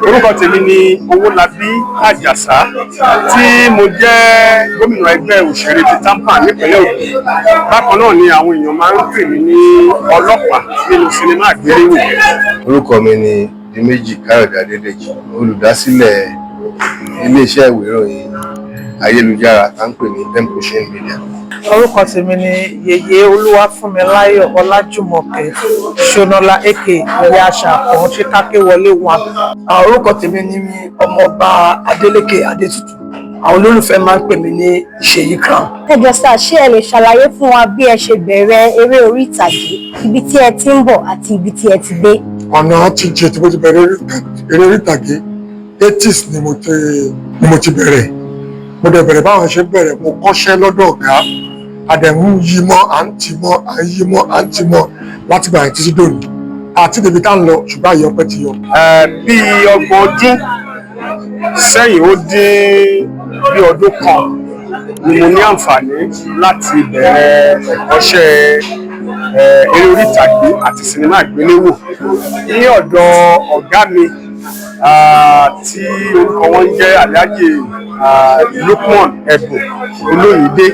Orúkọ tèmi ni Owólabí Àjàsá tí mo jẹ́ gómìnà ẹgbẹ́ òṣèré ti TAMPAN nípínlẹ̀ Ògùn. Bákan náà ni àwọn èèyàn máa ń pè mí ní ọlọ́pàá nínú sinimá àgbéléwò. Orúkọ mi ni Diméjì Káyọ̀dé Adédèjì, olùdásílẹ̀ iléeṣẹ́ ìwé ìròyìn ayélujára tá ń pè ní Temposhin Media. Orúkọ tèmi ni Yèyé Olúwafúnmiláyọ̀ Ọlájùmọ̀kẹ́ Ṣónọ́lá aka Ìyá Àṣàkàn Ṣíkákéwọlé wọn. Orúkọ tèmi ni ọmọọba Adélékè Adétutù. Àwọn olólùfẹ́ máa ń pè mí ní Ṣèyí Crown. Ẹ jọ̀ọ́ sà, ṣé ẹ lè ṣàlàyé fún wa bí ẹ ṣe bẹ̀rẹ̀ eré orí ìtàgé, ibi tí ẹ ti ń bọ̀ àti ibi tí ẹ ti dé? Ọ̀nà ti jẹ́ tí mo ti bẹ̀rẹ̀ eré orí ìtàgé 80s ni mo ti bẹ̀rẹ̀. Mo dẹ̀ bẹ̀rẹ̀ báwọn ṣe bẹ̀rẹ̀, mo kọ́ṣẹ́ lọ́dọ̀ ọ̀gá, àdẹ̀mú yí mọ́, à ń tì mọ́, à ń yí mọ́, à ń tì mọ́ láti gbà títí dòní. Àti débi tá ń lọ ṣùgbọ́n àyè ọpẹ́ ti yọ. Bí ọgbọ̀n ọdún sẹ́yìn ó dín bí ọdún kan ni mo ní àǹfààní láti bẹ̀rẹ̀ ẹ̀kọ́ṣẹ́ eré orí ìtàgé àti sinimá àgbéléwò ní ọ̀dọ̀ ọ̀gá mi tí orúkọ wọn ń jẹ́ Alhaji Lukman Ẹ̀bùn Olóyìndé.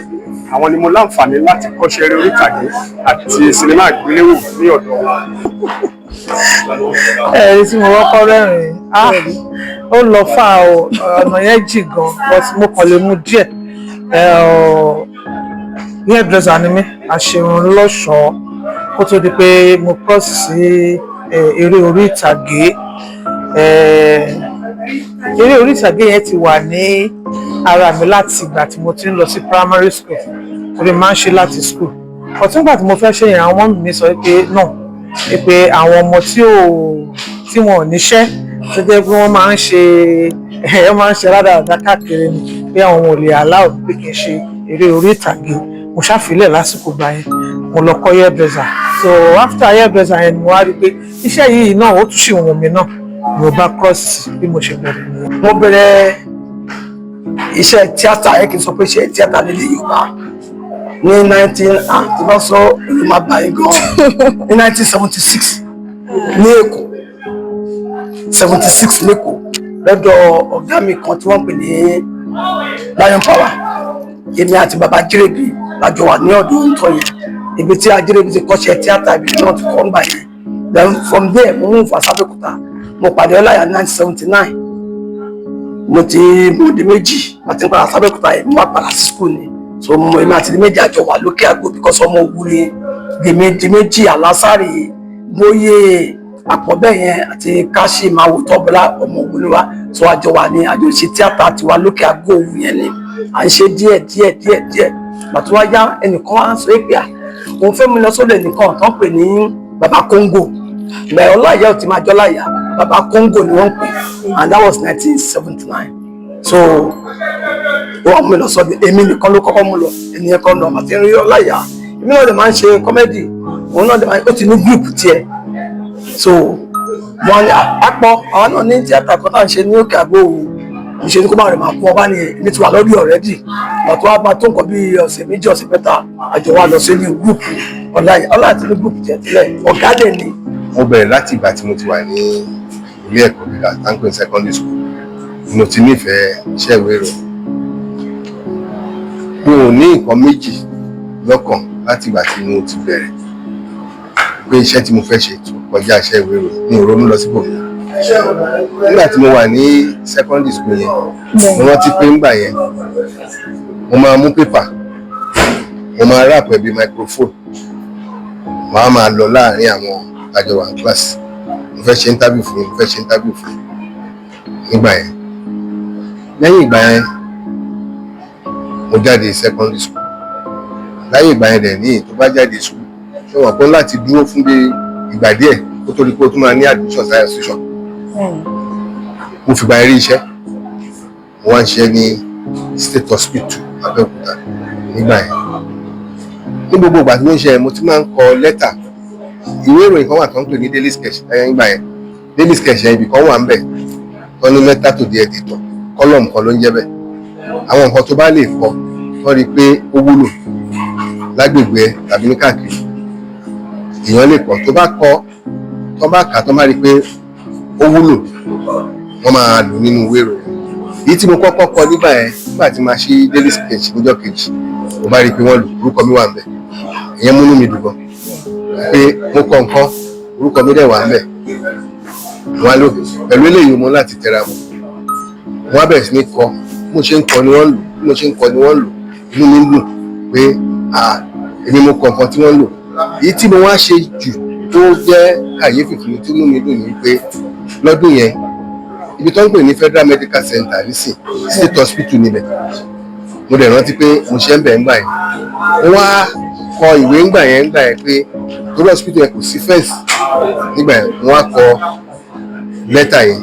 Àwọn ni mo láǹfààní láti kọ́ṣẹ́ eré orí ìtàgé àti sinimá àgbéléwò ní ọ̀dọ̀ wọn. Ẹ̀rí tí mo wọ́kọ́ rẹ́rìn-ín ó lọ fà ó, ọ̀nà yẹn jì gan, but mo kàn lè mú díẹ̀. Ní hairdresser ni mí, aṣerun lọ́ṣọ̀ọ́ kó tó di pé mo cross sí eré orí ìtàgé. Eré orí ìtàgé yẹn ti wà ní ara mi láti ìgbà tí mo ti ń lọ sí primary school, torí máa ń ṣe láti school. Ọ̀tún ìgbà tí mo fẹ́ ṣe yẹn, àwọn ọmọ mi sọ pé náà pé àwọn ọmọ tí wọn ò níṣẹ́ tó jẹ́ pé wọ́n máa ń ṣe rádaràda káàkiri ni pé àwọn ò lè allow pé kí n ṣe eré orí ìtàgé. Mo ṣàfilẹ̀ lásìkò gbà yẹn, mo lọ kọ́ hairdresser. So after hairdresser yẹn mo wá rí pé iṣẹ́ yìí náà ó tún ṣì wọ̀n mi náà, mo bá cross bí mo ṣe bẹ̀rẹ̀ nìyẹn. Mo bẹ̀rẹ̀ iṣẹ́ tíátà, ẹ kì í sọ pé iṣẹ́ tíátà nílẹ̀ Yorùbá ní 1976 ní Èkó, 76 lẹ́kọ̀ọ́ lọ́dọ̀ ọ̀gá mi kan tí wọ́n pè ní Lion Power. Èmi àti bàbá Jírèbí lájọ wà ní ọ̀dọ̀ ìtọ́ yẹn, ibi tí Ajírèbí ti kọ́ṣẹ́ tíátà, ibi tí wọ́n ti kọ́ ń bà yẹn. Then from there mo mú Fàṣàbẹ́kúta, mo pàdé Ọláyà 1979. Mo di méjì àti padà sábẹ́kúta yẹn, mo wá padà sí school ni. So mo èmi àti Diméjì àjọ wà lókè àgbo because ọmọ Òwu ni Diméjì, Alásàrè, Bóyè, Àpọ̀bẹ́ yẹn àti Káṣí Máwo Tọ́bọ́lá ọmọ Òwu ni wá. So àjọ wà ní àjọ ṣe tíátà àti wà lókè àgbo Òwu yẹn ni à ń ṣe díẹ̀. Bàtú wá yá ẹnìkan wá sọ pé òun fẹ́ mi lọ sódò ẹnìkan tó ń pè ní Bàbá Kóńgò. Ìgbà Ọláìyá ò ti máa jọ́ láyà, Bàbá Kóńgò ni wọ́n ń pè, and that was 1979. So wọ́n mú lọ sọ́dọ̀, èmi nìkan ló kọ́kọ́ mú lọ, ènìyàn kan lọ àti rí Ọláìyá. Èmi náà lè máa ń ṣe kọ́mẹ́dì, òun náà lè máa ń, ó ti ní group tiẹ̀. So wọ́n ní àpapọ̀ àwọn náà ní tíátà kan náà ń ṣe ní òkè àgbo Òwu. Ìṣe ní kó máa rẹ̀ máa kún ọba ní èmi ti wà lọ́dún already. Bàtú wá máa tó nǹkan bí ọ̀sẹ̀ méjì ọ̀sẹ̀ mẹ́ta àjọ wa lọ sí ní group Ọláìyá ti ní group tiẹ̀ tẹ́lẹ̀, ọ̀gá dẹ̀ ni. Mo bẹ̀rẹ̀ láti ìgbà tí mo ti wà ní ilé ẹ̀kọ́ gíga Tanko secondary school. Mo ti nífẹ̀ẹ́ iṣẹ́ ìwé ìròyìn. Mi ò ní nǹkan méjì lọ́kàn láti ìgbà tí mo ti bẹ̀rẹ̀ pé iṣẹ́ tí mo fẹ́ ṣe tó kọjá iṣẹ́ ìwé ìròyìn. Mi ò ronú lọ síbòmí. Nígbà tí mo wà ní secondary school yẹn, mo rántí pé ńgbà yẹn mo máa mú pépà, mo máa ráp ẹ̀bí microphone, màá máa lọ láàárín àwọn àjọ wà ní kíláàsì. Mo fẹ́ ṣe interview fún yín, nígbà yẹn. Lẹ́yìn ìgbà yẹn mo jáde secondary school. Láyé ìgbà yẹn dẹ̀ ní tó bá jáde school ṣé wọ́n pọ́n láti dúró fún bí ìgbà díẹ̀ kó tó rí pé ó tún máa ní admission science institution. Mo fi gba eré iṣẹ́, mo wá ń ṣe ní State Hospital Abẹ́òkúta nígbà yẹn. Ní gbogbo ìgbà tí mo ń ṣe mo ti máa ń kọ lẹ́tà. Ìwé ìròyìn kan wà tó ń pè ní Daily Sketch nígbà yẹn. Daily Sketch yẹn ibì kan wà ń bẹ̀ tó ní mẹ́ta tó di editor, kọ́lọ̀mù kan ló ń jẹ́ bẹ́ẹ̀. Àwọn nǹkan tó bá lè kọ tó rí pé ó wúlò lágbègbè ẹ tàbí ní káàkiri èèyàn lè kọ, tó bá kọ tó bá kà tó má rí pé ó ó wúlò wọ́n máa lò nínú ìwé ìròyìn. Èyí tí mo kọ́kọ́ kọ nígbà tí máa ṣí daily sketch níjọ́ kejì mo bá rí i pé wọ́n lò orúkọ mi wà ńbẹ̀, ìyẹn múnú mi dùn gan pé mo kọ nǹkan orúkọ mi dẹ̀ wà ńbẹ̀. Wọ́n á lò pẹ̀lú eléyìí mo láti tẹra mọ́, wọ́n á bẹ̀rẹ̀ sí ní kọ mo ṣe ń kọ ni wọ́n lò bí mo ṣe ń kọ ni wọ́n lò, inú mi ń dùn pé èmi mo kọ nǹkan tí wọ́n lò. Èyí tí mo wá ṣe jù tó jẹ́ kàyéfì fún mi tí inú mi dùn ni pé lọ́dún yẹn ibi tó ń pè ní Federal Medical Center nísìn State Hospital níbẹ̀ mo dẹ̀ rántí pé mo ṣe ń bẹ̀ ńgbà yẹn mo wá kọ ìwé ńgbà yẹn pé torí hospital yẹn kò sí fẹ́ǹsì nígbà yẹn mo wá kọ lẹ́tà yẹn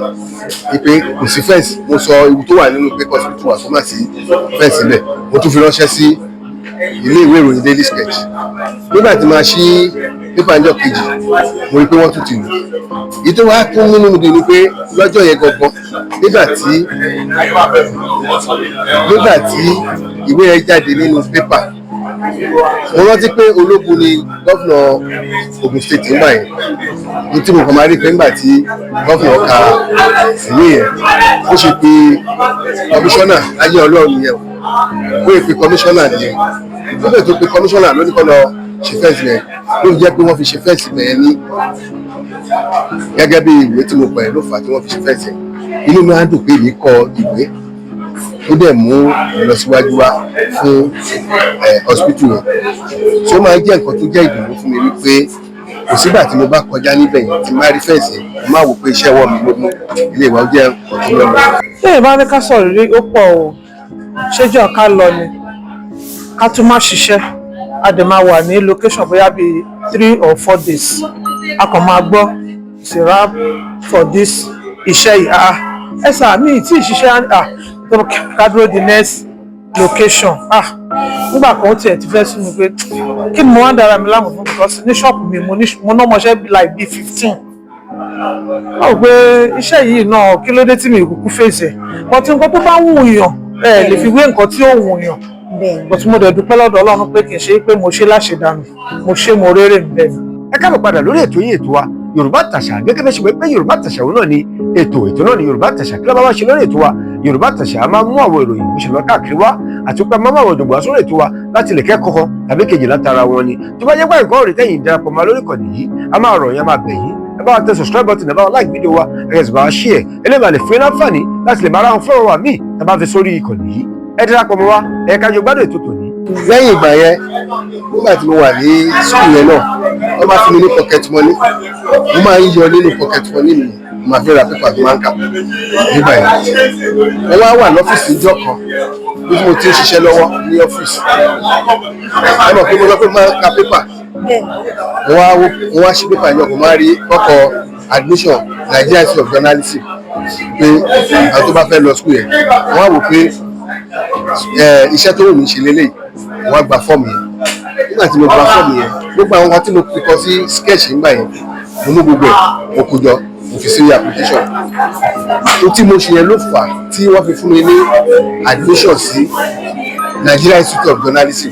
pé kò sí fẹ́ǹsì mo sọ ibi tó wà nínú pé hospital wà tó má sí fẹ́ǹsì bẹ̀ mo tún fi ránṣẹ́ sí ilé ìwé ìròyìn Daily Sketch. Nígbà tí máa ṣí pépà ńjọ́ kejì mo rí pé wọ́n tún ti lò. Èyí tó wá kún nínú mi dùn ni pé lọ́jọ́ yẹn gangan nígbà tí ìwé yẹn jáde nínú pépà mo rántí pé ológun ni gómìnà Ògùn State nígbà yẹn ní tí mo kàn máa rí pé nígbà tí gómìnà ka ìwé yẹn ó ṣe pé kọmíṣánná ayé Ọlọ́run yẹn ó yẹ pé kọmíṣánná nìyẹn ó bẹ̀ tó pé kọmíṣánná ló ní kọ́ lọ ṣe fẹ́ǹsì yẹn ló jẹ́ pé wọ́n fi ṣe fẹ́ǹsì yẹn ní gẹ́gẹ́ bí ìwé tí mo pẹ̀ ló fà á tí wọ́n fi ṣe fẹ́ǹsì yẹn. Inú mi á dùn pé èmi kọ ìwé tó dẹ̀ mú ìlọsíwájú wá fún hospital yẹn tí ó máa jẹ́ nǹkan tó jẹ́ ìdùnnú fún mi wípé kò sígbà tí mo bá kọjá níbẹ̀ yẹn tí máa rí fẹ́ǹsì yẹn mo máa wò pé iṣẹ́ ọwọ́ mi ló mú ilé ìwà ó jẹ́ ọ̀tún lọ́wọ́. Ṣé ìbá ní ká sọ̀rọ̀ rí ó pọ̀ o ṣéjọ́ ká lọ ni ká tún má ṣiṣẹ́ a dẹ̀ máa wà ní location bóyá bíi 3 or 4 days a kàn máa gbọ́ syrup for this iṣẹ́ yìí ẹ̀sà mi tí ìṣiṣẹ́ ká dúró the next location nígbà kan ó tiẹ̀ ti fẹ́ sún mi pé kí ni mo wá dára mi láàmú fún because ní ṣọ́ọ̀pù mi mo ná ọmọọṣẹ́ like bíi 15 ó pé iṣẹ́ yìí náà kí ló dé tí mi kúkú fèsì ẹ̀ but nǹkan tó bá wù yàn lè fi wé nǹkan tí ó wù yàn but mo dẹ̀ dúpẹ́ lọ́dọ̀ Ọlọ́run pé kì í ṣe pé mo ṣe láṣẹdànù mo ṣe mo rérè níbẹ̀ ni. Ẹ káàbọ̀ padà lórí ètò yín ètò wa Yorùbá Àtàṣà gẹ́gẹ́ bẹ́ẹ̀ ṣe pé Yorùbá Àtàṣà òun náà ni ètò náà ni Yorùbá Àtàṣà kí ló bá wá ṣe lórí ètò wa Yorùbá Àtàṣà a máa mú àwọn ìròyìn ìṣẹ̀lẹ̀ káàkiri wá àti pé a máa mú àwọn òdògbò sórí ètò wa láti lè kẹ́kọ̀ọ́ tàbí kejì látara wọn ni tó bá jẹ́ pé nǹkan ọ̀rẹ́ tẹ̀yìn darapọ̀ máa lórí ìkànnì yìí a máa rọ̀ yín a máa bẹ̀ yín ẹ bá wa tẹ subscribe button ẹ bá wa like video wa ẹ sì bá wa share eléyìí máa lè fún yín láǹfààní láti lè máa ra àwọn fúlọ̀rọ̀ wa míì tá a bá fi sórí ìkànnì yìí ẹ darapọ̀ mọ́ wa ẹ ká jọ gbádùn ètò tòní. Lẹ́yìn ìgbà yẹn nígbà tí mo wà ní school yẹn náà wọ́n máa fún mi ní pocket money mo máa ń yọ nínú pocket money mi mo máa fi ra pépà tó máa ń kà nígbà yẹn wọ́n wá wà lọ́fíìsì ìjọ kan bí mo ti ń ṣiṣẹ́ lọ́wọ́ ní ọ́fíìsì ẹ mọ̀ pé mo lọ pé mo máa ń ka pépà mo wá ṣí pépà yẹn mo máa rí ọkọ̀ admission Nigeria Institute of Journalism pé àwọn tó bá fẹ́ lọ school yẹn wọ́n á wò pé iṣẹ́ tó wù mí ṣe lélẹ́yìí wọ́n á gba fọ́ọ̀mù yẹn nígbà tí mo gba fọ́ọ̀mù yẹn gbogbo àwọn kan tí mo fi kọ sí sketch nígbà yẹn mo mú gbogbo ẹ̀ mo kó jọ mo fi sí application tó tí mo ṣe yẹn ló fà á tí wọ́n fi fún mi ní admission sí Nigeria Institute of Journalism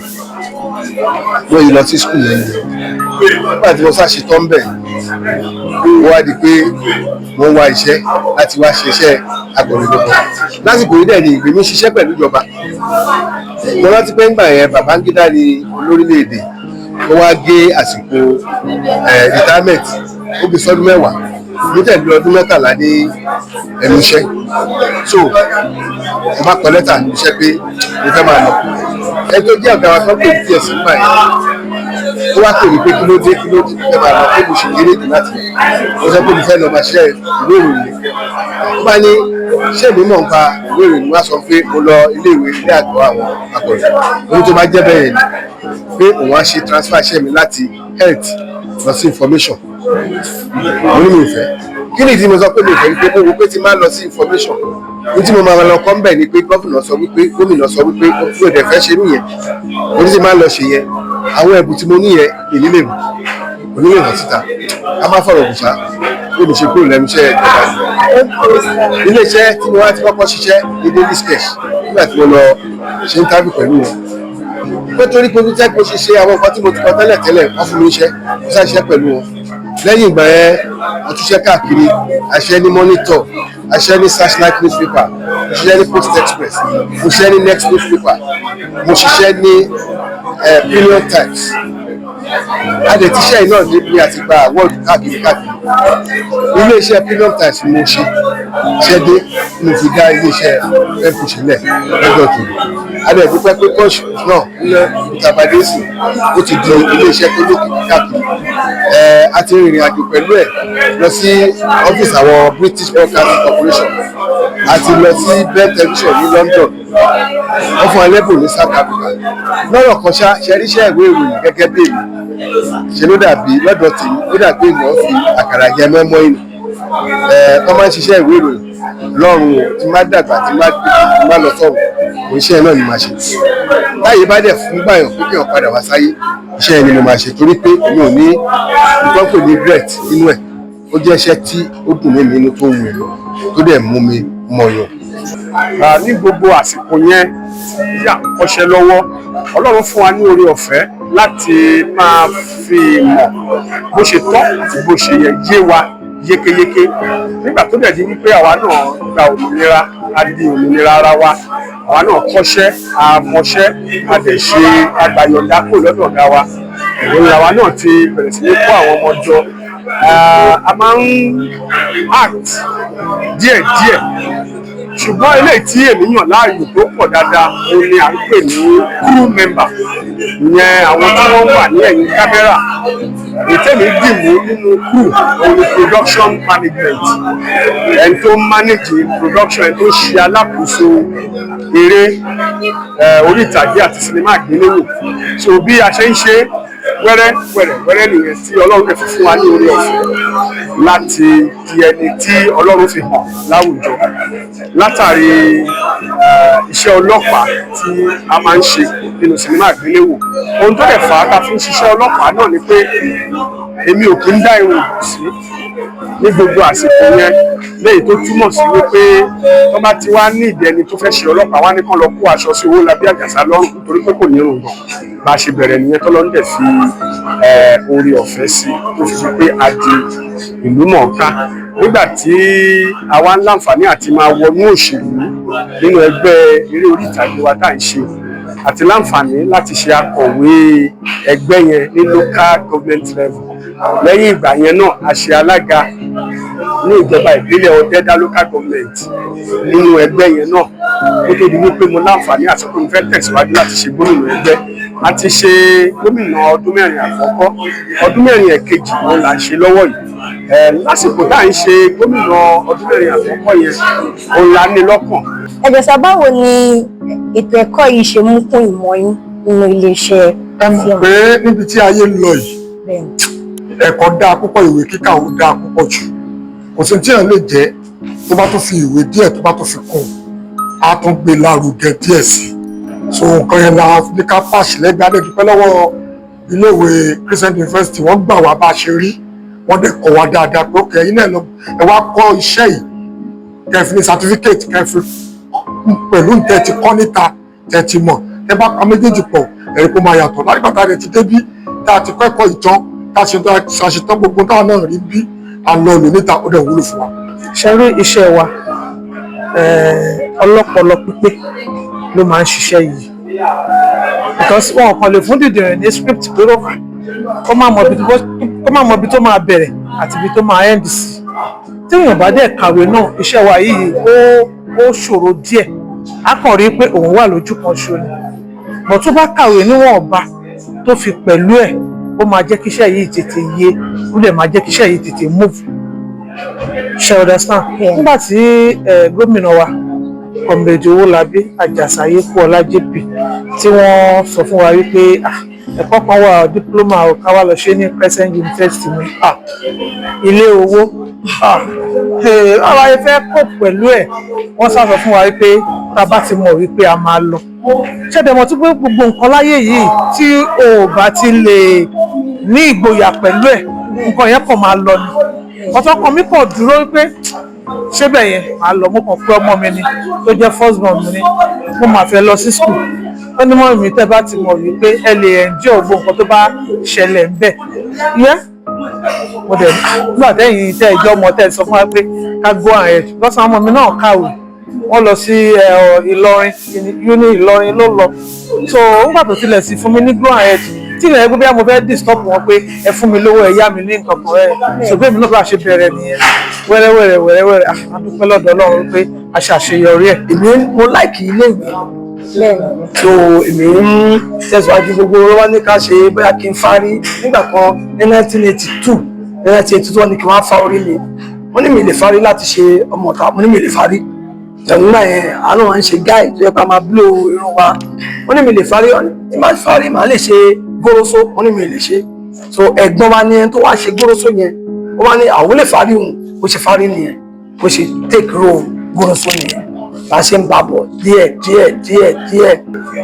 mo yìí lọ sí school yẹn nígbà tí mo ṣàṣe tán bẹ̀ ó wá di pé mo ń wá iṣẹ́ láti wá ṣe iṣẹ́ agbọ̀nrìndọ̀gbọ̀n lásìkò yìí dẹ̀ ni ìgbé mi ṣiṣẹ́ pẹ̀lú ìjọba mo rántí pé ńgbà yẹn Babangida ni olórílẹ̀-èdè ó wá gé àsìkò retirement ó gbé sọ́dún 10 mo tẹ̀lé ọdún 13 ní ẹnu iṣẹ́ so mo bá kọ lẹ́tà ní iṣẹ́ pé mo fẹ́ máa lọ ẹni tó jẹ́ ọ̀gá wa tó pè ní TS nígbà yẹn ó wá pè mí pé kí ló dé fẹ́ máa lọ pé mo ṣe kéré jù láti mo sọ pé mo fẹ́ lọ máa ṣe ìwé ìròyìn ó bá ní ṣé èmi mọ̀ nípa ìwé ìròyìn wá sọ pé mo lọ ilé ìwé ilé àgọ́ àwọn akọ̀ròyìn ohun tó bá jẹ́ bẹ́ẹ̀ ni pé òun á ṣe transfer iṣẹ́ mi láti health lọ sí information mo ní mi ò fẹ́ kí ni ìdí mo sọ pé mi ò fẹ́ ni pé mo wò pé tí máa lọ sí information ní tí mo máa lọ kọ́ ń bẹ̀ ni pé gómìnà sọ wípé ó dẹ̀ fẹ́ ṣe nìyẹn mo ní tí máa lọ ṣe yẹn àwọn ẹ̀bùn tí mo ní yẹn èyí lè mú onílé ìwọ̀n síta a máa fọ̀rọ̀ bùsà ó lè ṣe kúrò lẹ́nu iṣẹ́ ìjọba ilé iṣẹ́ tí mo wá ti kọ́kọ́ ṣiṣẹ́ ní Daily Sketch nígbà tí mo lọ ṣe interview pẹ̀lú wọn pé torí pé jẹ́ kó ṣe àwọn nǹkan tí mo ti kọ tẹ́lẹ̀ wọ́n fún mi iṣẹ́ mo sá iṣẹ́ pẹ̀lú wọn lẹ́yìn ìgbà yẹn mo tún ṣiṣẹ́ káàkiri àṣẹ ní Monitor àṣẹ ní Searchlight newspaper mo ṣiṣẹ́ ní Post Express mo ṣiṣẹ́ ní Next newspaper mo ṣiṣẹ́ ní Premium Times adẹ̀tíṣẹ́ yìí náà ní àti gba award káàkiri iléeṣẹ́ Premium Times mo ṣe dé mo fi dá iléeṣẹ́ ẹ̀kú sílẹ̀ lọ́jọ́ tó adẹ̀dúpẹ́ pé Punch náà nílẹ̀ ìtàbádẹ́sì ó ti di iléeṣẹ́ tó lókìkí káàkiri a ti rìnrìn àjò pẹ̀lú ẹ̀ lọ sí ọ́fíìsì àwọn British Broadcasting Corporation a ti lọ sí Bell Television ní London wọ́n fún ẹlẹ́bùn ní South Africa lọ́rọ̀ kan ṣẹ́ríṣẹ́ ìwé ìròyìn gẹ́gẹ́ bí èmi ṣe ló dàbí lọ́dọ̀ tèmi ó dàbí èèyàn fi àkàrà jẹ mọ́mọ́ inú wọ́n máa ń ṣiṣẹ́ ìwé ìròyìn lọ́rùn tí má dàgbà tí má lọ sọ̀rọ̀ iṣẹ́ náà ni màá ṣe láyé bá dẹ̀ fún gbàyàn pé kí wọ́n padà wá sáyé iṣẹ́ ni mo máa ṣe torí pé mi ò ní nǹkan pè ní regret nínú ẹ̀ ó jẹ́ iṣẹ́ tí ó dùn mí nínú tó wù mí tó dẹ̀ mú mi mọ̀yàn. ní gbogbo àsìkò yẹn tí à ń kọ́ṣẹ́ lọ́wọ́ Ọlọ́run fún wa ní oore ọ̀fẹ́ láti máa fi mọ̀ bó ṣe tọ́ àti bó ṣe yé wa yékéyéké nígbà tó dẹ̀ di wípé àwa náà gba òmìnira a di òmìnira ara wa àwa náà kọ́ṣẹ́ àmọ̀ṣẹ́ àdẹ̀ṣe àgbàyọ̀dákò lọ́dọ̀ ọ̀gá wa ìròyìn àwa náà ti bẹ̀rẹ̀ sí ní kó àwọn ọmọ jọ a máa ń act díẹ̀díẹ̀ ṣùgbọ́n eléyìí tí èmi yàn láàyò tó pọ̀ dáadáa òun ni à ń pè ní crew member ìyẹn àwọn tí wọ́n wà ní ẹ̀yìn kámẹ́rà ìtẹ́mi dìmú nínú crew òun ni production management ẹni tó manage production ẹni tó ṣe alákòóso eré orí ìtàgé àti sinimá àgbéléwò so bí a ṣe ń ṣe wẹ́rẹ́ nìyẹn tí Ọlọ́run lè fi fún wa ní oore ọ̀fẹ́ láti di ẹni tí Ọlọ́run fi hàn láwùjọ látàrí iṣẹ́ ọlọ́pàá tí a máa ń ṣe nínú sinimá àgbéléwò ohun tó lè fà á ká fi ń ṣiṣẹ́ ọlọ́pàá náà ni pé èmi ò kí ń dá irun sí ní gbogbo àsìkò yẹn léyìí tó túmọ̀ sí wípé tó bá ti wá ní ìdí ẹni tó fẹ́ ṣe ọlọ́pàá wá ní kán lọ kó aṣọ sí Owólabí Àjàsá lọ́rùn nítorí pé kò ní irun gbọ̀n bá a ṣe bẹ̀rẹ̀ nìyẹn tọ́lọ́run dẹ̀ fi oore ọ̀fẹ́ sí tó fi di pé a di ìlú mọ̀ọ́ká nígbà tí àwa ń láǹfààní àti máa wọnú òṣèlú nínú ẹgbẹ́ eré orí ìtàgé wa tá à ń ṣe àti láǹfààní láti ṣe akọ̀wé ẹgbẹ́ yẹn ní local government level lẹ́yìn ìgbà yẹn náà a ṣe alága ní ìjọba ìbílẹ̀ Ọ̀dẹ́dá local government nínú ẹgbẹ́ yẹn náà ó tó di wípé mo láǹfààní àti pé mo fẹ́ tẹ̀síwájú láti ṣe gómìnà ẹgbẹ́ a ti ṣe gómìnà ọdún mẹ́rin àkọ́kọ́ ọdún mẹ́rin ẹ̀kejì ló là ń ṣe lọ́wọ́ yìí lásìkò tá à ń ṣe gómìnà ọdún mẹ́rin àkọ́kọ́ yẹn òun la ní lọ́kàn. ẹ jọ̀ọ́ sà, báwo ni ètò ẹ̀kọ́ yìí ṣe mú kún ìmọ̀ yín nínú iléeṣẹ́ fíìmù? pé níbi tí ayé ń lọ yìí ẹ̀kọ́ dáa púpọ̀ ìwé kíkà ó dáa púpọ̀ jù kò sí tí èèyàn lè jẹ́ tó bá tún fi ìwé díẹ̀ tó bá tún fi kún á tún gbé lárugẹ díẹ̀ sí so nǹkan yẹn la ní ká pàṣẹ lẹ́gbẹ̀ẹ́ adẹ́dúpẹ́ lọ́wọ́ iléèwé Christian University wọ́n gbà wá bá a ṣe rí wọ́n dẹ̀ kọ́ wa dáadáa pé ókè ẹ̀yin náà lọ ẹ wá kọ́ iṣẹ́ yìí kẹfì ní certificate kẹfì pẹ̀lú tẹ́ ti kọ́ níta tẹ́ ti mọ̀ ẹ bá pa méjèèjì pọ̀ ẹ̀rí kó máa yàtọ̀ lágbàtà rẹ̀ ti débí tá a ti kẹ́kọ̀ọ́ ìtàn tá a ṣàṣetán gbogbo táwọn náà rí bí a lọ lò níta ó dẹ̀ wúlò fún wa. ṣe rí iṣẹ́ wa ọlọ́pọlọ pípé ló máa ń ṣiṣẹ́ yìí because wọn kàn lè fún dìdìrín ní script pé kó má mọ ibi tó máa bẹ̀rẹ̀ àti ibi tó máa end sí tí èèyàn bá dẹ̀ kàwé náà iṣẹ́ wa yìí ó ṣòro díẹ̀ a kàn rí pé òun wà lójú kan ṣo ni bọ̀ tó bá kàwé níwọ̀nba tó fi pẹ̀lú ẹ̀ ó máa jẹ́ kí iṣẹ́ yìí tètè yé ó lè máa jẹ́ kí iṣẹ́ yìí tètè move ṣe understand nígbà tí gómìnà wa Comrade Owólabí Àjàsá Ayékúọlá JP tí wọ́n sọ fún wa wípé ẹ̀kọ́ kan wà diploma káwá lọ ṣe ní Crescent University ní ilé owó àwọn ẹ̀fẹ́ kò pẹ̀lú ẹ̀ wọ́n sá sọ fún wa wípé tá a bá ti mọ̀ wípé a máa lọ ṣẹ́dẹ̀mọ̀ tí pé gbogbo nǹkan láyé yìí tí o bá ti lè ní ìgboyà pẹ̀lú ẹ̀ nǹkan yẹn kàn máa lọ ni ọ̀tọ̀ kan mi kàn dúró wípé ṣébẹ̀ yẹn máa lọ mo kàn pé ọmọ mi ni tó jẹ́ first born mi ni mo máa fẹ́ lọ sí school ó ní mọ́ mi tẹ́ bá ti mọ̀ wípé ẹ lè enjoy gbogbo nǹkan tó bá ṣẹlẹ̀ ń bẹ̀ yẹn mo dẹ̀ nígbà tẹ́yìn tẹ́ ìjọ ọmọ tẹ́ sọ fún wa pé ká go ahead lọ́sàn án ọmọ mi náà kàwé wọ́n lọ sí Ìlọrin uni Ìlọrin ló lọ so nígbà tó tilẹ̀ sí fún mi ní go ahead tí ìrìn ẹgbẹ́ bí mo fẹ́ disturb wọn pé ẹ fún mi lówó ẹ yá mi ní nǹkan kan ṣùgbọ́n èmi náà bá ṣe bẹ̀rẹ̀ nìyẹn wẹ́rẹ́wẹ́rẹ́ a dúpẹ́ lọ́dọ̀ Ọlọ́run pé a ṣe àṣeyọrí ẹ̀. èmi mo láìkì ilé ìwé so èmi ń tẹ̀síwájú gbogbo wa ní ká ṣe bóyá kí n fárí nígbà kan ní 1982 wọ́n ní kí wọ́n á fa orí mi wọ́n ní mi lè fárí láti ṣe ọmọ ọ̀tá mo ní mi lè fárí nígbà yẹn àánú wa ń ṣe gáì tó yẹ ká máa búlò irun wa wọ́n ní mi lè fárí tí máa fárí màá lè ṣe goroso wọ́n ní mi lè ṣe so ẹ̀gbọ́n wa ní ẹni tó wá ṣe goroso yẹn wọ́n wá ní àwọn lè fárí òun bó ṣe fárí nìyẹn bó ṣe take role goroso nìyẹn bá a ṣe ń bá bọ̀ díẹ̀.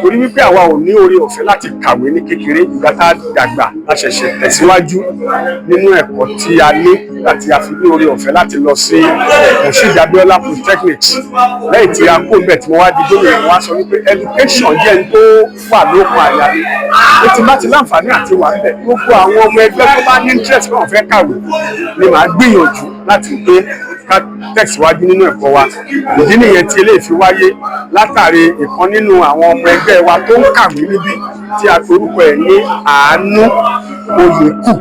torí wípé àwa ò ní oore ọ̀fẹ́ láti kàwé ní kékeré ìgbà tá a dàgbà a ṣẹ̀ṣẹ̀ tẹ̀síwájú nínú ẹ̀kọ́ tí a ní àti a fi ní oore ọ̀fẹ́ láti lọ sí Moshood Abiola Polytechnics lẹ́yìn tí a kó bẹ̀ tí mo wá di gómìnà mo wá sọ wípé education jẹ́ ní tó wà lókun àyà mi ó ti bá ti láǹfààní àti wà bẹ̀ gbogbo àwọn ọmọ ẹgbẹ́ tó bá ní interest pé wọ́n fẹ́ kàwé ni màá gbìyànjú láti pé ká tẹ̀síwájú nínú ẹ̀kọ́ wa ìdí nìyẹn tí eléyìí fi wáyé látàrí ìkan nínú àwọn ọmọ ẹgbẹ́ wa tó ń kàwé níbí tí a forúkọ ẹ̀ ní Àánú Oyèkù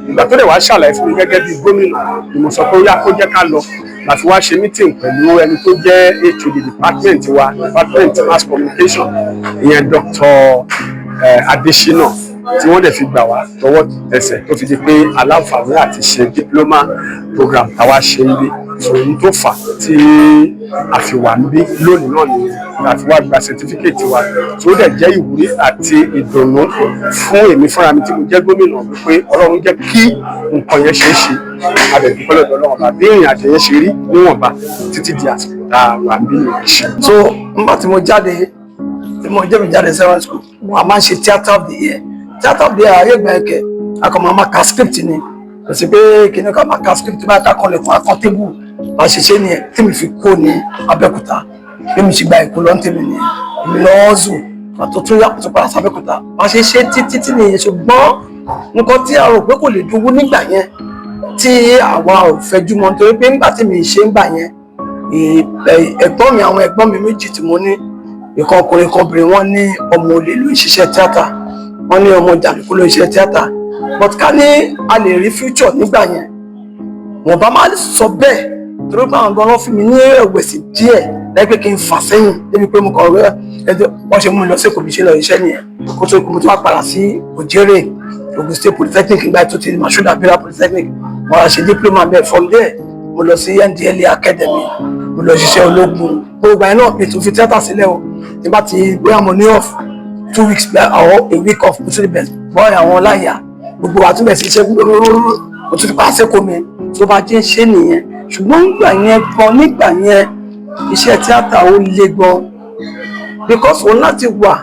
ìgbà tó dẹ̀ wá ṣàlàyé fún mi gẹ́gẹ́ bí gómìnà ni mo sọ pé ó yá kó jẹ́ ká lọ láti wá ṣe meeting pẹ̀lú ẹni tó jẹ́ HOD department wa department mass communication ìyẹn Dr. Adesina tí wọ́n dẹ̀ fi gbà wá tọwọ́ tẹsẹ̀ tó fi di pé aláǹfààní àti ṣe diploma program táwa ṣe ń bí ohun tó fà tí a fi wà níbí lónìí náà ni láti wá gba certificate wa tí ó dẹ̀ jẹ́ ìwúrí àti ìdùnnú fún èmi fúnra mi tí mo jẹ́ gómìnà wípé Ọlọ́run jẹ́ kí nǹkan yẹn ṣeé ṣe abẹ̀dúpẹ́ lọ́dọ̀ Ọlọ́run bá bí ìrìn àjò yẹn ṣe rí níwọ̀nba títí di àsìkò tá a wà níbí nìyẹn ṣe. so nígbà tí mo jáde secondary school a máa ń ṣe theatre of the year theatre of the year ayé ìgbà ẹ̀kẹ́ akọ̀mọ̀ máa ka script ni kò sí pé kìnìún kan máa ka script bá ká kan lẹ̀kùn akọ́ tébù bá ṣe ṣe nìyẹn tí mi fi kó ní Abẹ́òkúta bí mi ṣe gba ìkó lọ́n tèmi nìyẹn èmi lọ́ọ́ zù pàtó tún yàtọ̀ tó padà sábẹ́òkúta bá ṣe ṣe títí nìyẹn ṣùgbọ́n nǹkan tí a rò pé kò lè dúró nígbà yẹn tí àwa ò fẹjú mọ́ nítorí pé nígbà tí mi ṣe ń gbà yẹn àwọn ẹ̀gbọ́n mi méjì tí mo ní ìkan ọkùnrin kan obìnrin wọn ní ọmọ olè ló ń ṣiṣẹ́ tíátà wọn ní ọmọ jàǹdùkú ló ń ṣiṣẹ́ tíátà but ká ní a lè rí future nígbà yẹn wọn bá máa sọ bẹ́ẹ̀ torí pé àwọn gan-an fún mi ní ẹ̀wẹ̀sì díẹ̀ lẹ́gbẹ̀ẹ́ kí n fà sẹ́yìn débi pé mo kàn rẹ́ wọ́n ṣe mú mi lọ sí èkó bí ṣe lọ iṣẹ́ nìyẹn kó tó mo tún wá padà sí Òjèrè Ogun State Polytechnic nígbà tó ti Moshood Abiola Polytechnic mo wá ṣe diploma bẹ́ẹ̀ from there mo lọ sí NDLEA Academy mo lọ ṣiṣẹ́ ológun gbogbo ẹ̀ náà mi tún fi tíátà sílẹ̀ o nígbà tí bóyá mo ní off 2 weeks or a week off mo tún lè bẹ̀ bọ́ àwọn láyà gbogbo wa tún bẹ̀ sí iṣẹ́ mo tún fi pa àṣẹ́kọ̀ọ́ mi tó bá jẹ́ ṣe nìyẹn ṣùgbọ́n nígbà yẹn iṣẹ́ tíátà ó le gan because òun láti wà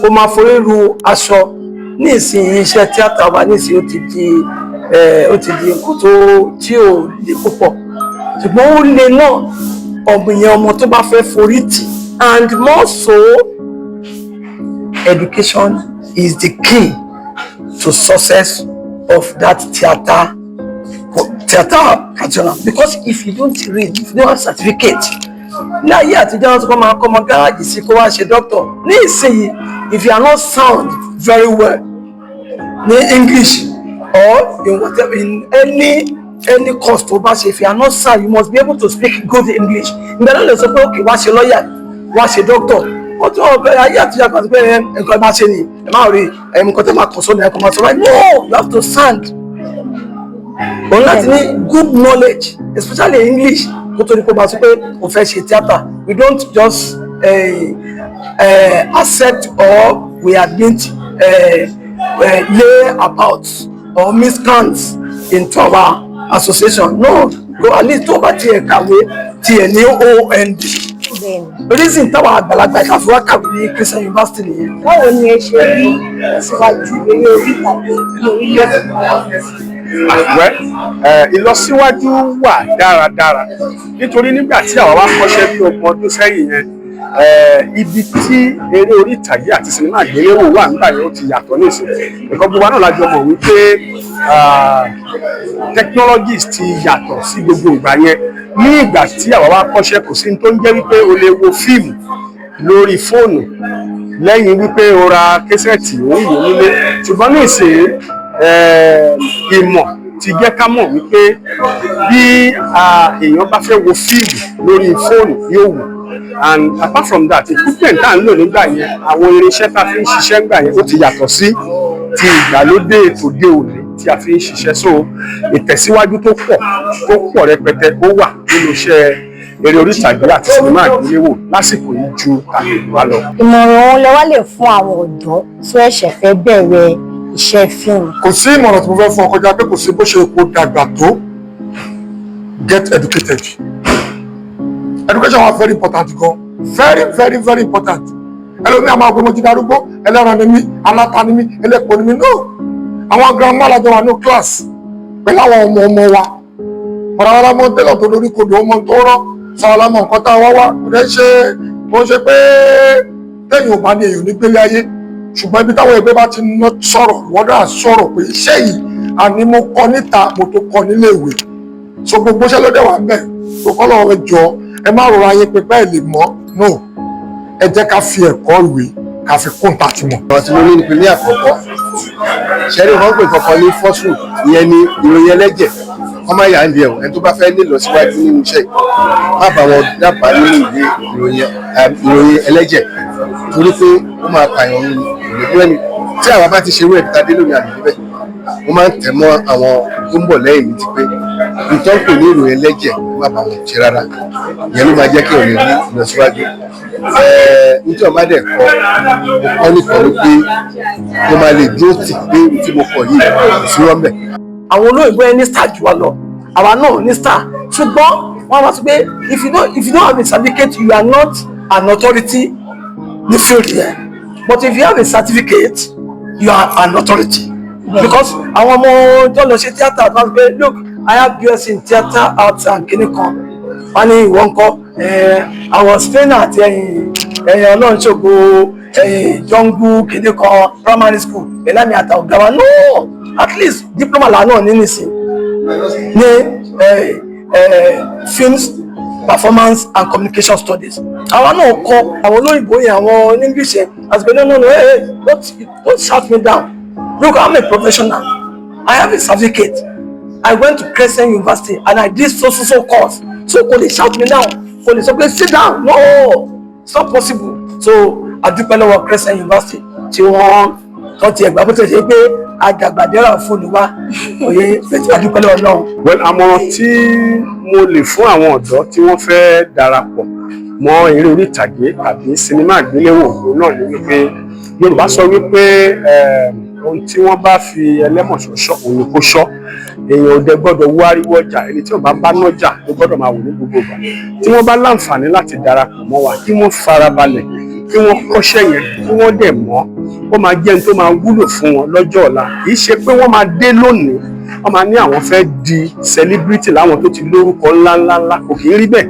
ó máa forí ru aṣọ ní ìsìn iṣẹ́ tíátà wa ní ìsìn ó ti di nǹkan tó tí ò le púpọ̀ ṣùgbọ́n ó le náà ọ̀gbìnyẹn ọmọ tó bá fẹ́ forí tì and more so education is the key to success of that theatre culture because if you don't read if you don't have certificate ní ayé àtijọ́ wọn tó kọ́ máa kọ́ ọmọ gáràjì sí kó wá ṣe doctor ní ìsinyìí if you are not sound very well ní English or in whatever in any course tó bá ṣe if you are not sound you must be able to speak good English ìgbà náà lè sọ pé òkè wá ṣe lawyer wá ṣe doctor wọ́n tún ọ̀bẹ ayé àtijọ́ kan sí pé nǹkan ẹ máa ṣe ni ẹ máa rí nǹkan tẹ́ máa kàn sóni ẹ kàn máa sọ right no you have to sound òun láti ní good knowledge especially English kó tó ní kó bá sọ pé o fẹ́ ṣe theatre we don't just accept or we admit lay about or miscount into our association no go at least tó bá tiẹ̀ kàwé tiẹ̀ ní OND reason táwọn àgbàlagbà ìkàfẹ́ wá kàwé ní Christian University nìyẹn. báwo ni ẹ ṣe rí ìlọsíwájú eré orí ìtàgé ní orílẹ̀-èdè? Ìlọsíwájú wà dáradára nítorí nígbà tí àwa wá kọ́ṣẹ́ bí ọgbọ̀n ọdún sẹ́yìn yẹn ibi tí eré orí ìtàgé àti sinimá àgbéléwò wà nígbà yẹn ó ti yàtọ̀ nísìnyí ẹ̀kọ́ gbogbo náà lájọ mọ̀ wípé technologies ti yàtọ̀ sí gbogbo ìgbà yẹn. Ní ìgbà tí àwa wá kọ́ṣẹ́ kò sí tó ń jẹ́ wípé o lè wo fíìmù lórí fóònù lẹ́yìn wípé o ra késẹ̀tì ó ń wò nílé. Ṣùgbọ́n ní ìsìn ìmọ̀ ti jẹ́ ká mọ̀ wípé bí èèyàn bá fẹ́ wo fíìmù lórí fóònù yóò wò. And apart from that, equipment tá à ń lò nígbà yẹn, àwọn irinṣẹ́ tá a fi ń ṣiṣẹ́ nígbà yẹn ó ti yàtọ̀ sí ti ìgbàlódé tòde òní tí a fi ń ṣiṣẹ́. So ìtẹ̀síwájú tó pọ̀ rẹpẹtẹ ó wà nínú iṣẹ́ eré orí ìtàgé àti sinimá àgbéléwò lásìkò yìí ju àgbègbè lọ. Ìmọ̀ràn wọn lẹ wá lè fún àwọn ọ̀dọ́ tó ẹ̀ṣẹ̀ fẹ́ bẹ̀rẹ̀ iṣẹ́ fíìmù. Kò sí ìmọ̀ràn tí mo fẹ́ fún ọ kọjá pé kò sí bó ṣe kó dàgbà tó, get educated. Education was very important gan, very important. Ẹlòmíì àmọ́ àgbẹ̀ mo ti darúgbó, ẹlẹ́ran ni mí, aláta ni mí, ẹlẹ́pọ̀ ni mí. No, àwọn grandma lájọ wà ní class pẹ̀lú àwọn ọmọ wa. Ọ̀rọ̀ ara mọ́ tẹ́lọ̀ tó lórí kodò ọmọ tó rán, sàwọ́lá mọ̀ nǹkan tá a wá wá. Kò ṣe pé tẹ́yìn ò bá ní èèyàn ní gbélé ayé. Ṣùgbọ́n ibi táwọn ẹgbẹ́ bá ti sọ̀rọ̀, wọ́n dá sọ̀rọ̀ pé iṣẹ́ yìí àní mo kọ́ níta, mo tó kọ́ nílé ìwé. So gbogbo iṣẹ́ ló dẹ̀ wà ń bẹ̀. So kọ́ lọ́wọ́ jọ ẹ má rọra yín pé bẹ́ẹ̀ lè mọ́. No, ẹ jẹ́ ká fi ẹ̀kọ́ ìwé ká fi kún ta ti mọ̀. Ọ̀rọ̀ tí mo ní ní pé ní àkọ́kọ́ ṣẹ́rí wọ́n pè kọ̀ọ̀kan ní fọ́sù ìyẹn ni ìròyìn ẹlẹ́jẹ̀ wọ́n máa yà ń di ẹ̀wọ̀n ẹni tó bá fẹ́ lè lọ síwájú nínú iṣẹ́ má bá wọn dábàá nínú ìwé ìròyìn ẹlẹ́jẹ̀ torí pé ó máa pààyàn ní ìlú ẹni tí àwa bá ti ṣe irú ẹ̀dá dé lónìí àdúgbò bẹ́ẹ̀ wọ́n máa ń tẹ̀ mọ́ àwọn tó ń bọ̀ lẹ́yìn ní ti pé nǹkan pè ní ìròyìn ẹlẹ́jẹ̀ má bá wọn ṣe rárá ìyẹn ló máa jẹ́ kí òye ní ìlọsíwájú nítorí ọba dẹ̀ kọ́ nìkan ló pé mo máa lè dúró tì pé tí mo kọ̀ yìí sí rọ́mbẹ̀. Àwọn olóyìnbó ẹni star jù wá lọ, àwa náà ní star, ṣùgbọ́n wọ́n wá sọ pé if you don't have a certificate you are not an authority ní field yẹn, but if you have a certificate you are an authority because àwọn ọmọ tó lọ ṣe theatre wọ́n sọ pé look I have BSc in theatre arts and kìnìkan wọ́n ní ìwọ ńkọ́ àwọn Spain àti ẹ̀yìn ọlọ́run ṣògo jungle kìnìkan primary school ẹ̀lámi àtà ọ̀gá wa no at least diploma làánà ní nìsín ní films performance and communication studies àwọn náà kọ àwọn olóyìnbó yẹn àwọn English yẹn as pé no hey don't shout me down look I'm a professional I have a certificate I went to Crescent University and I did so course so kò lè shout me down kò lè sọ pé sit down no it's not possible so adúpẹ́ lọ́wọ́ Crescent University tí wọ́n ti ẹ̀gbá bó ti ṣe pé àjàgbàdẹ́rà fóònù wa òye adúpẹ́ lọ́wọ́ náà. Well, àmọ̀ràn tí mo lè fún àwọn ọ̀dọ́ tí wọ́n fẹ́ darapọ̀ mọ́ eré orí ìtàgé tàbí sinimá àgbéléwò náà ni wípé Yorùbá sọ wípé ohun tí wọ́n bá fi ẹlẹ́mọ̀ṣọ́ ṣọ́ òun ni kó ṣọ́ èèyàn ò dẹ̀ gbọ́dọ̀ wú ariwo ọjà ẹni tí wọ́n bá nájà ló gbọ́dọ̀ máa wò ní gbogbo ìgbà tí wọ́n bá láǹfààní láti darapọ̀ mọ́ wa kí wọ́n farabalẹ̀ kí wọ́n kọ́ṣẹ́ yẹn kí wọ́n dẹ̀ mọ̀ ó máa jẹ́ ní tó máa wúlò fún wọn lọ́jọ́ ọ̀la kì í ṣe pé wọ́n máa dé lónìí wọ́n máa ní àwọn fẹ́ di celebrity láwọn tó ti lórúkọ ńláńlá kò kì í rí bẹ́ẹ̀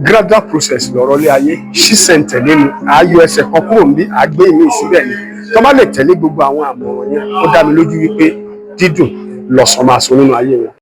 gradual process lọ́rọ̀ lé ayé ṣísẹ̀ntẹ̀lé ni ààyò ẹsẹ̀ kan kúrò níbí àgbé mi síbẹ̀ ni tó bá lè tẹ̀lé gbogbo àwọn àmọ̀ràn yẹn ó dá mi lójú wípé dídùn lọ́sàn máa sọ nínú ayé wọn.